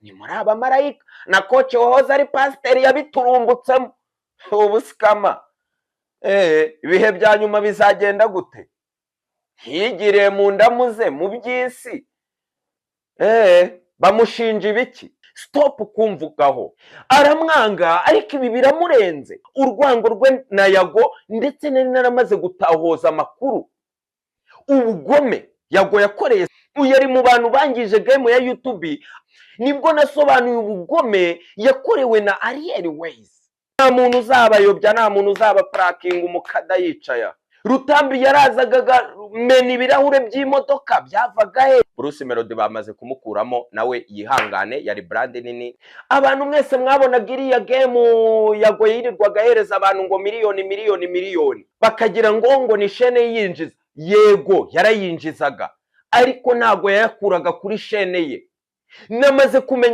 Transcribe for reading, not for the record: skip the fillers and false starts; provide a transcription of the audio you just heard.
ni muri abamarayika na koci wahoze ari pasiteri yabiturumbutsemo ubusikama. Ibihe bya nyuma bizagenda gute? Higiriye mu ndamuze mu by'isi. Bamushinja ibiki? Stop kumvugaho. Aramwanga, ariko ibi biramurenze. Urwango rwe na Yago, ndetse nari naramaze gutahoza amakuru. Ubugome Yago yakoreye yari mu bantu bangije game ya YouTube, nibwo nasobanuye ubugome yakorewe na Ariel Ways. Nta muntu uzabayobya, nta muntu uzaba praking umukada yicaya. Rutambi yarazaga mena ibirahure by'imodoka byavaga he. Bruce Melody bamaze kumukuramo, nawe yihangane, yari brand nini. Abantu mwese mwabonaga iriya game Yago yirirwaga ahereza abantu ngo miliyoni, bakagira ngo ni shene yinjiza. Yego yarayinjizaga, ariko ntago yayakuraga kuri shene ye. Namaze kumenya